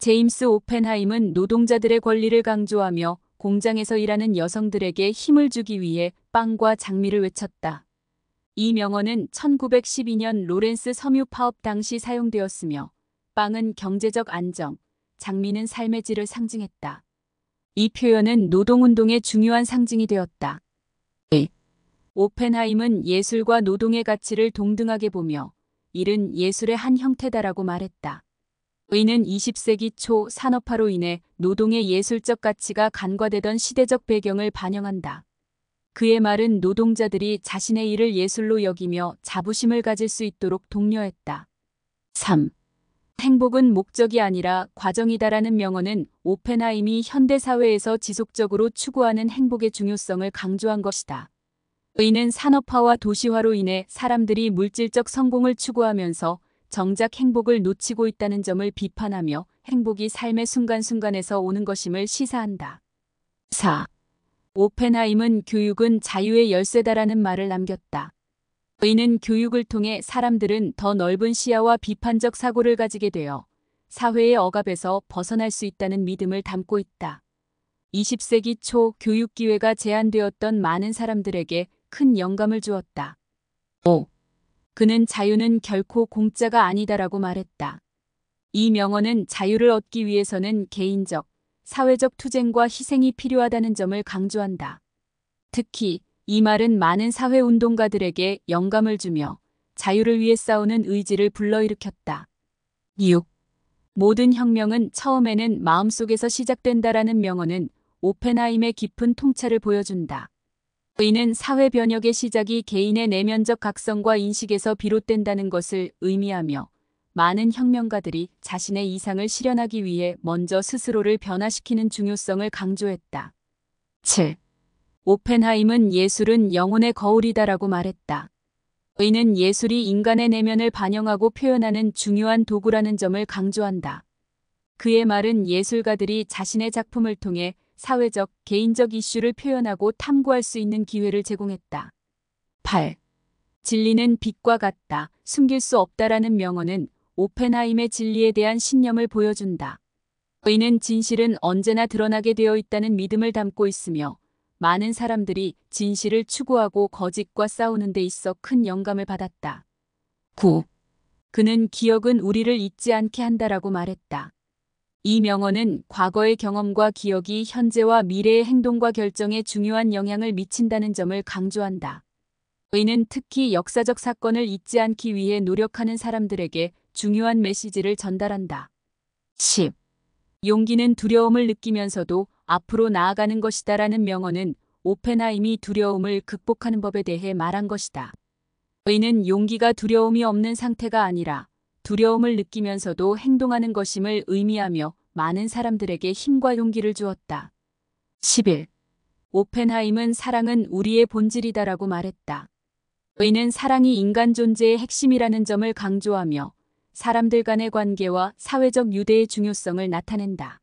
제임스 오펜하임은 노동자들의 권리를 강조하며 공장에서 일하는 여성들에게 힘을 주기 위해 빵과 장미를 외쳤다. 이 명언은 1912년 로렌스 섬유 파업 당시 사용되었으며 빵은 경제적 안정, 장미는 삶의 질을 상징했다. 이 표현은 노동운동의 중요한 상징이 되었다. 오펜하임은 예술과 노동의 가치를 동등하게 보며 일은 예술의 한 형태다라고 말했다. 이는 20세기 초 산업화로 인해 노동의 예술적 가치가 간과되던 시대적 배경을 반영한다. 그의 말은 노동자들이 자신의 일을 예술로 여기며 자부심을 가질 수 있도록 독려했다. 3. 행복은 목적이 아니라 과정이다라는 명언은 오펜하임이 현대사회에서 지속적으로 추구하는 행복의 중요성을 강조한 것이다. 이는 산업화와 도시화로 인해 사람들이 물질적 성공을 추구하면서 정작 행복을 놓치고 있다는 점을 비판하며 행복이 삶의 순간순간에서 오는 것임을 시사한다. 4. 오펜하임은 교육은 자유의 열쇠다라는 말을 남겼다. 이는 교육을 통해 사람들은 더 넓은 시야와 비판적 사고를 가지게 되어 사회의 억압에서 벗어날 수 있다는 믿음을 담고 있다. 20세기 초 교육 기회가 제한되었던 많은 사람들에게 큰 영감을 주었다. 5. 그는 자유는 결코 공짜가 아니다라고 말했다. 이 명언은 자유를 얻기 위해서는 개인적, 사회적 투쟁과 희생이 필요하다는 점을 강조한다. 특히 이 말은 많은 사회운동가들에게 영감을 주며 자유를 위해 싸우는 의지를 불러일으켰다. 6. 모든 혁명은 처음에는 마음속에서 시작된다라는 명언은 오펜하임의 깊은 통찰을 보여준다. 이는 사회 변혁의 시작이 개인의 내면적 각성과 인식에서 비롯된다는 것을 의미하며 많은 혁명가들이 자신의 이상을 실현하기 위해 먼저 스스로를 변화시키는 중요성을 강조했다. 7. 오펜하임은 예술은 영혼의 거울이다라고 말했다. 이는 예술이 인간의 내면을 반영하고 표현하는 중요한 도구라는 점을 강조한다. 그의 말은 예술가들이 자신의 작품을 통해 사회적, 개인적 이슈를 표현하고 탐구할 수 있는 기회를 제공했다. 8. 진리는 빛과 같다, 숨길 수 없다라는 명언은 오펜하임의 진리에 대한 신념을 보여준다. 이는 진실은 언제나 드러나게 되어 있다는 믿음을 담고 있으며 많은 사람들이 진실을 추구하고 거짓과 싸우는 데 있어 큰 영감을 받았다. 9. 그는 기억은 우리를 잊지 않게 한다라고 말했다. 이 명언은 과거의 경험과 기억이 현재와 미래의 행동과 결정에 중요한 영향을 미친다는 점을 강조한다. 이는 특히 역사적 사건을 잊지 않기 위해 노력하는 사람들에게 중요한 메시지를 전달한다. 10. 용기는 두려움을 느끼면서도 앞으로 나아가는 것이다라는 명언은 오펜하임이 두려움을 극복하는 법에 대해 말한 것이다. 이는 용기가 두려움이 없는 상태가 아니라 두려움을 느끼면서도 행동하는 것임을 의미하며 많은 사람들에게 힘과 용기를 주었다. 11. 오펜하임은 사랑은 우리의 본질이다라고 말했다. 이는 사랑이 인간 존재의 핵심이라는 점을 강조하며 사람들 간의 관계와 사회적 유대의 중요성을 나타낸다.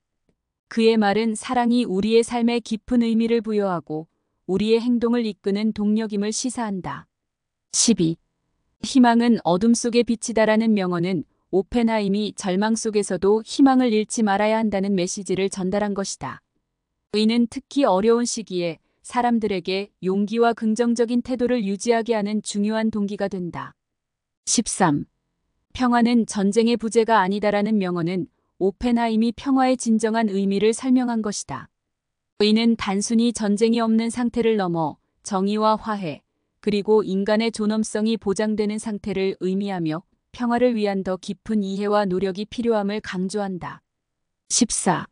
그의 말은 사랑이 우리의 삶에 깊은 의미를 부여하고 우리의 행동을 이끄는 동력임을 시사한다. 12. 희망은 어둠 속의 빛이다라는 명언은 오펜하임이 절망 속에서도 희망을 잃지 말아야 한다는 메시지를 전달한 것이다. 이는 특히 어려운 시기에 사람들에게 용기와 긍정적인 태도를 유지하게 하는 중요한 동기가 된다. 13. 평화는 전쟁의 부재가 아니다라는 명언은 오펜하임이 평화의 진정한 의미를 설명한 것이다. 이는 단순히 전쟁이 없는 상태를 넘어 정의와 화해, 그리고 인간의 존엄성이 보장되는 상태를 의미하며 평화를 위한 더 깊은 이해와 노력이 필요함을 강조한다. 14.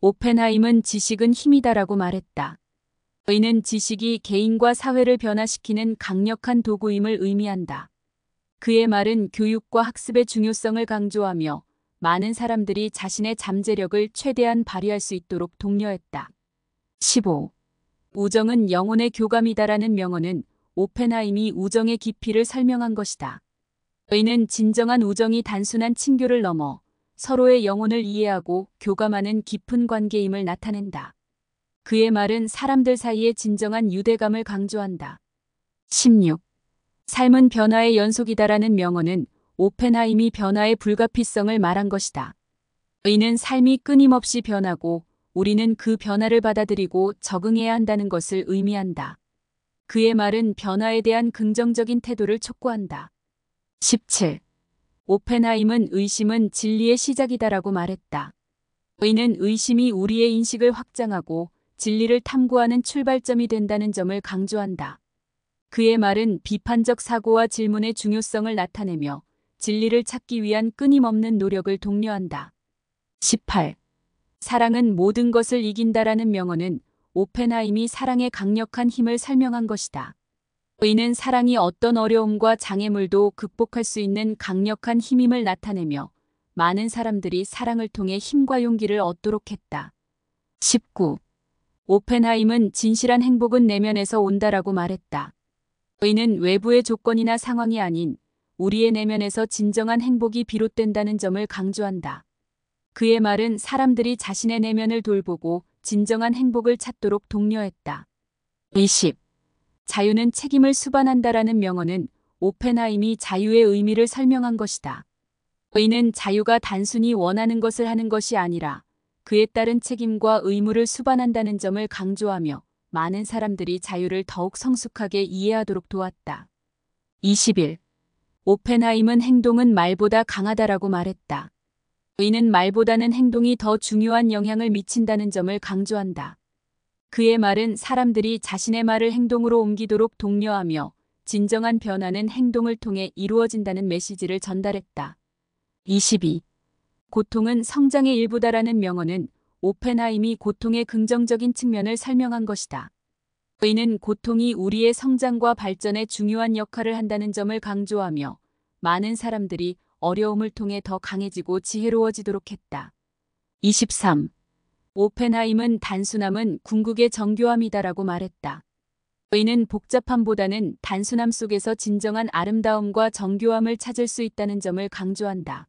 오펜하임은 지식은 힘이다라고 말했다. 이는 지식이 개인과 사회를 변화시키는 강력한 도구임을 의미한다. 그의 말은 교육과 학습의 중요성을 강조하며 많은 사람들이 자신의 잠재력을 최대한 발휘할 수 있도록 독려했다. 15. 우정은 영혼의 교감이다라는 명언은 오펜하임이 우정의 깊이를 설명한 것이다. 이는 진정한 우정이 단순한 친교를 넘어 서로의 영혼을 이해하고 교감하는 깊은 관계임을 나타낸다. 그의 말은 사람들 사이의 진정한 유대감을 강조한다. 16. 삶은 변화의 연속이다라는 명언은 오펜하임이 변화의 불가피성을 말한 것이다. 의는 삶이 끊임없이 변하고 우리는 그 변화를 받아들이고 적응해야 한다는 것을 의미한다. 그의 말은 변화에 대한 긍정적인 태도를 촉구한다. 17. 오펜하임은 의심은 진리의 시작이다라고 말했다. 의는 의심이 우리의 인식을 확장하고 진리를 탐구하는 출발점이 된다는 점을 강조한다. 그의 말은 비판적 사고와 질문의 중요성을 나타내며 진리를 찾기 위한 끊임없는 노력을 독려한다. 18. 사랑은 모든 것을 이긴다라는 명언은 오펜하임이 사랑의 강력한 힘을 설명한 것이다. 의는 사랑이 어떤 어려움과 장애물도 극복할 수 있는 강력한 힘임을 나타내며 많은 사람들이 사랑을 통해 힘과 용기를 얻도록 했다. 19. 오펜하임은 진실한 행복은 내면에서 온다라고 말했다. 의는 외부의 조건이나 상황이 아닌 우리의 내면에서 진정한 행복이 비롯된다는 점을 강조한다. 그의 말은 사람들이 자신의 내면을 돌보고 진정한 행복을 찾도록 독려했다. 20. 자유는 책임을 수반한다라는 명언은 오펜하임이 자유의 의미를 설명한 것이다. 의는 자유가 단순히 원하는 것을 하는 것이 아니라 그에 따른 책임과 의무를 수반한다는 점을 강조하며 많은 사람들이 자유를 더욱 성숙하게 이해하도록 도왔다. 21. 오펜하임은 행동은 말보다 강하다라고 말했다. 의는 말보다는 행동이 더 중요한 영향을 미친다는 점을 강조한다. 그의 말은 사람들이 자신의 말을 행동으로 옮기도록 독려하며 진정한 변화는 행동을 통해 이루어진다는 메시지를 전달했다. 22. 고통은 성장의 일부다라는 명언은 오펜하임이 고통의 긍정적인 측면을 설명한 것이다. 의는 고통이 우리의 성장과 발전에 중요한 역할을 한다는 점을 강조하며 많은 사람들이 어려움을 통해 더 강해지고 지혜로워지도록 했다. 23. 오펜하임은 단순함은 궁극의 정교함이다라고 말했다. 의는 복잡함보다는 단순함 속에서 진정한 아름다움과 정교함을 찾을 수 있다는 점을 강조한다.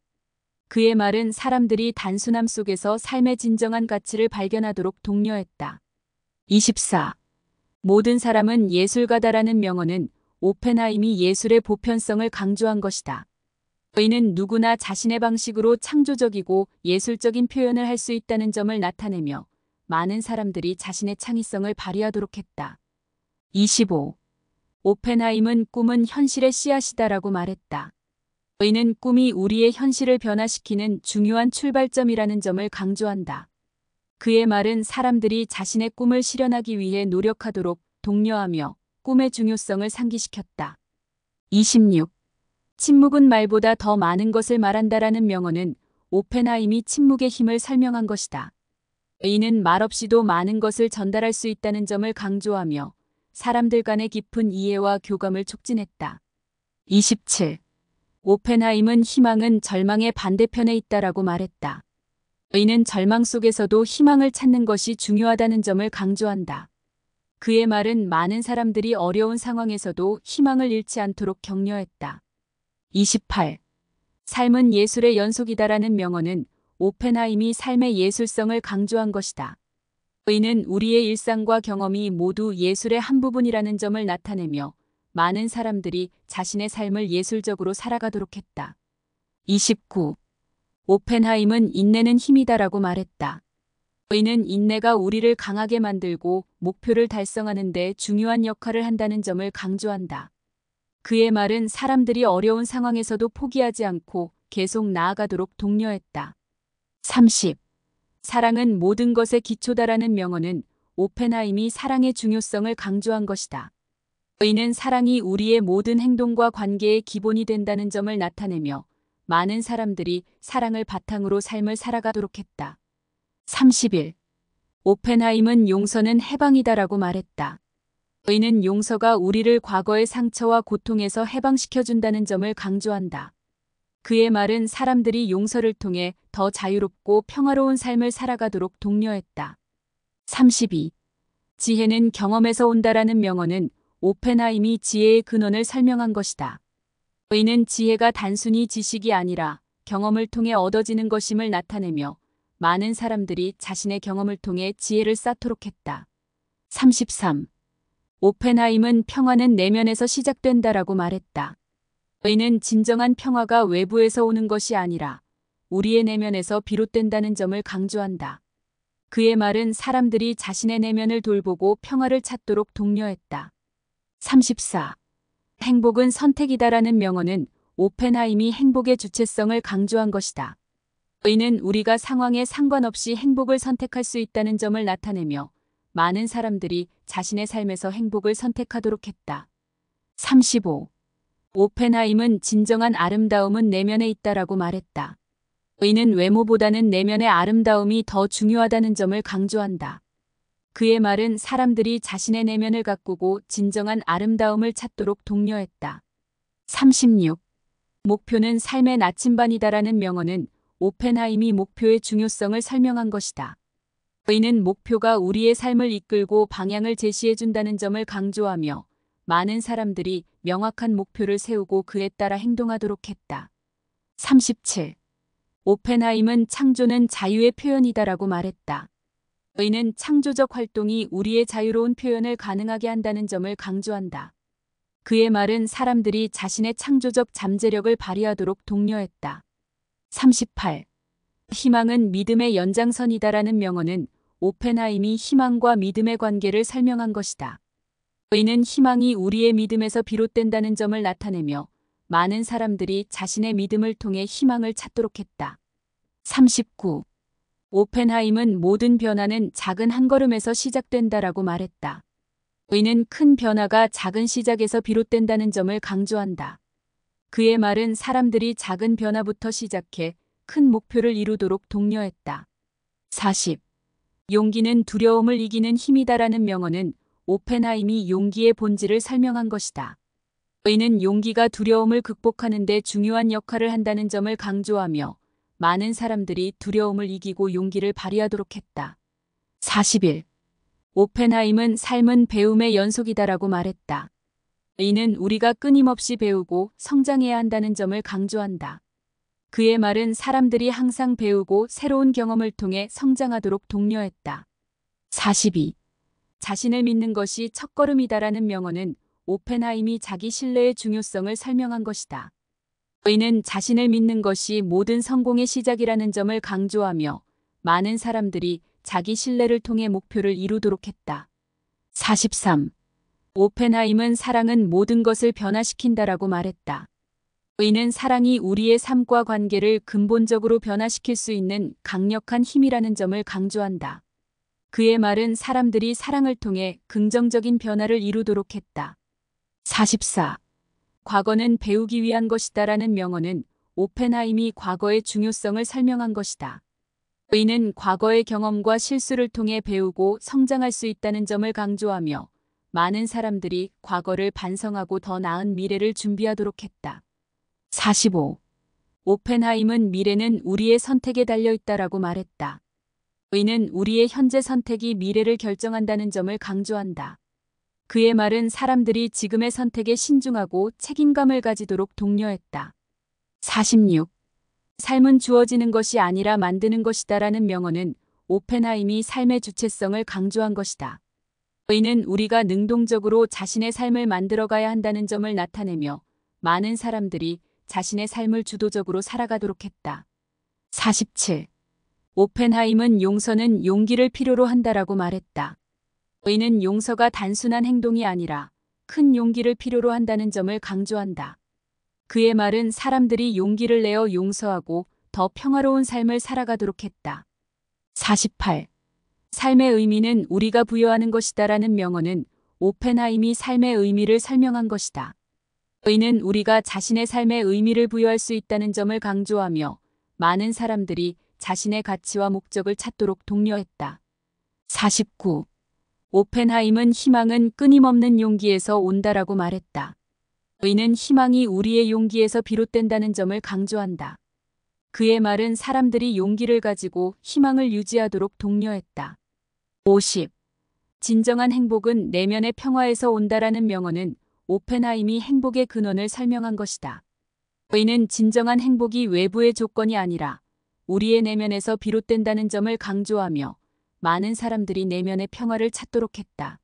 그의 말은 사람들이 단순함 속에서 삶의 진정한 가치를 발견하도록 독려했다. 24. 모든 사람은 예술가다라는 명언은 오펜하임이 예술의 보편성을 강조한 것이다. 의는 누구나 자신의 방식으로 창조적이고 예술적인 표현을 할 수 있다는 점을 나타내며 많은 사람들이 자신의 창의성을 발휘하도록 했다. 25. 오펜하임은 꿈은 현실의 씨앗이다라고 말했다. 의는 꿈이 우리의 현실을 변화시키는 중요한 출발점이라는 점을 강조한다. 그의 말은 사람들이 자신의 꿈을 실현하기 위해 노력하도록 독려하며 꿈의 중요성을 상기시켰다. 26. 침묵은 말보다 더 많은 것을 말한다라는 명언은 오펜하임이 침묵의 힘을 설명한 것이다. 의는 말없이도 많은 것을 전달할 수 있다는 점을 강조하며 사람들 간의 깊은 이해와 교감을 촉진했다. 27. 오펜하임은 희망은 절망의 반대편에 있다라고 말했다. 의는 절망 속에서도 희망을 찾는 것이 중요하다는 점을 강조한다. 그의 말은 많은 사람들이 어려운 상황에서도 희망을 잃지 않도록 격려했다. 28. 삶은 예술의 연속이다라는 명언은 오펜하임이 삶의 예술성을 강조한 것이다. 의는 우리의 일상과 경험이 모두 예술의 한 부분이라는 점을 나타내며 많은 사람들이 자신의 삶을 예술적으로 살아가도록 했다. 29. 오펜하임은 인내는 힘이다라고 말했다. 의는 인내가 우리를 강하게 만들고 목표를 달성하는 데 중요한 역할을 한다는 점을 강조한다. 그의 말은 사람들이 어려운 상황에서도 포기하지 않고 계속 나아가도록 독려했다. 30. 사랑은 모든 것의 기초다라는 명언은 오펜하임이 사랑의 중요성을 강조한 것이다. 의는 사랑이 우리의 모든 행동과 관계의 기본이 된다는 점을 나타내며 많은 사람들이 사랑을 바탕으로 삶을 살아가도록 했다. 31. 오펜하임은 용서는 해방이다라고 말했다. 의는 용서가 우리를 과거의 상처와 고통에서 해방시켜준다는 점을 강조한다. 그의 말은 사람들이 용서를 통해 더 자유롭고 평화로운 삶을 살아가도록 독려했다. 32. 지혜는 경험에서 온다라는 명언은 오펜하임이 지혜의 근원을 설명한 것이다. 의는 지혜가 단순히 지식이 아니라 경험을 통해 얻어지는 것임을 나타내며 많은 사람들이 자신의 경험을 통해 지혜를 쌓도록 했다. 33. 오펜하임은 평화는 내면에서 시작된다라고 말했다. 의는 진정한 평화가 외부에서 오는 것이 아니라 우리의 내면에서 비롯된다는 점을 강조한다. 그의 말은 사람들이 자신의 내면을 돌보고 평화를 찾도록 독려했다. 34. 행복은 선택이다라는 명언은 오펜하임이 행복의 주체성을 강조한 것이다. 이는 우리가 상황에 상관없이 행복을 선택할 수 있다는 점을 나타내며 많은 사람들이 자신의 삶에서 행복을 선택하도록 했다. 35. 오펜하임은 진정한 아름다움은 내면에 있다라고 말했다. 이는 외모보다는 내면의 아름다움이 더 중요하다는 점을 강조한다. 그의 말은 사람들이 자신의 내면을 가꾸고 진정한 아름다움을 찾도록 독려했다. 36. 목표는 삶의 나침반이다라는 명언은 오펜하임이 목표의 중요성을 설명한 것이다. 이는 목표가 우리의 삶을 이끌고 방향을 제시해준다는 점을 강조하며 많은 사람들이 명확한 목표를 세우고 그에 따라 행동하도록 했다. 37. 오펜하임은 창조는 자유의 표현이다라고 말했다. 이는 창조적 활동이 우리의 자유로운 표현을 가능하게 한다는 점을 강조한다. 그의 말은 사람들이 자신의 창조적 잠재력을 발휘하도록 독려했다. 38. 희망은 믿음의 연장선이다라는 명언은 오펜하임이 희망과 믿음의 관계를 설명한 것이다. 이는 희망이 우리의 믿음에서 비롯된다는 점을 나타내며 많은 사람들이 자신의 믿음을 통해 희망을 찾도록 했다. 39. 오펜하임은 모든 변화는 작은 한 걸음에서 시작된다라고 말했다. 이는 큰 변화가 작은 시작에서 비롯된다는 점을 강조한다. 그의 말은 사람들이 작은 변화부터 시작해 큰 목표를 이루도록 독려했다. 40. 용기는 두려움을 이기는 힘이다라는 명언은 오펜하임이 용기의 본질을 설명한 것이다. 이는 용기가 두려움을 극복하는 데 중요한 역할을 한다는 점을 강조하며 많은 사람들이 두려움을 이기고 용기를 발휘하도록 했다. 41. 오펜하임은 삶은 배움의 연속이다라고 말했다. 이는 우리가 끊임없이 배우고 성장해야 한다는 점을 강조한다. 그의 말은 사람들이 항상 배우고 새로운 경험을 통해 성장하도록 독려했다. 42. 자신을 믿는 것이 첫걸음이다라는 명언은 오펜하임이 자기 신뢰의 중요성을 설명한 것이다. 이는 자신을 믿는 것이 모든 성공의 시작이라는 점을 강조하며 많은 사람들이 자기 신뢰를 통해 목표를 이루도록 했다. 43. 오펜하임은 사랑은 모든 것을 변화시킨다라고 말했다. 이는 사랑이 우리의 삶과 관계를 근본적으로 변화시킬 수 있는 강력한 힘이라는 점을 강조한다. 그의 말은 사람들이 사랑을 통해 긍정적인 변화를 이루도록 했다. 44. 과거는 배우기 위한 것이다라는 명언은 오펜하임이 과거의 중요성을 설명한 것이다. 이는 과거의 경험과 실수를 통해 배우고 성장할 수 있다는 점을 강조하며 많은 사람들이 과거를 반성하고 더 나은 미래를 준비하도록 했다. 45. 오펜하임은 미래는 우리의 선택에 달려 있다라고 말했다. 이는 우리의 현재 선택이 미래를 결정한다는 점을 강조한다. 그의 말은 사람들이 지금의 선택에 신중하고 책임감을 가지도록 독려했다. 46. 삶은 주어지는 것이 아니라 만드는 것이다라는 명언은 오펜하임이 삶의 주체성을 강조한 것이다. 이는 우리가 능동적으로 자신의 삶을 만들어가야 한다는 점을 나타내며 많은 사람들이 자신의 삶을 주도적으로 살아가도록 했다. 47. 오펜하임은 용서는 용기를 필요로 한다라고 말했다. 이는 용서가 단순한 행동이 아니라 큰 용기를 필요로 한다는 점을 강조한다. 그의 말은 사람들이 용기를 내어 용서하고 더 평화로운 삶을 살아가도록 했다. 48. 삶의 의미는 우리가 부여하는 것이다라는 명언은 오펜하임이 삶의 의미를 설명한 것이다. 이는 우리가 자신의 삶의 의미를 부여할 수 있다는 점을 강조하며 많은 사람들이 자신의 가치와 목적을 찾도록 독려했다. 49. 오펜하임은 희망은 끊임없는 용기에서 온다라고 말했다. 이는 희망이 우리의 용기에서 비롯된다는 점을 강조한다. 그의 말은 사람들이 용기를 가지고 희망을 유지하도록 독려했다. 50. 진정한 행복은 내면의 평화에서 온다라는 명언은 오펜하임이 행복의 근원을 설명한 것이다. 이는 진정한 행복이 외부의 조건이 아니라 우리의 내면에서 비롯된다는 점을 강조하며 많은 사람들이 내면의 평화를 찾도록 했다.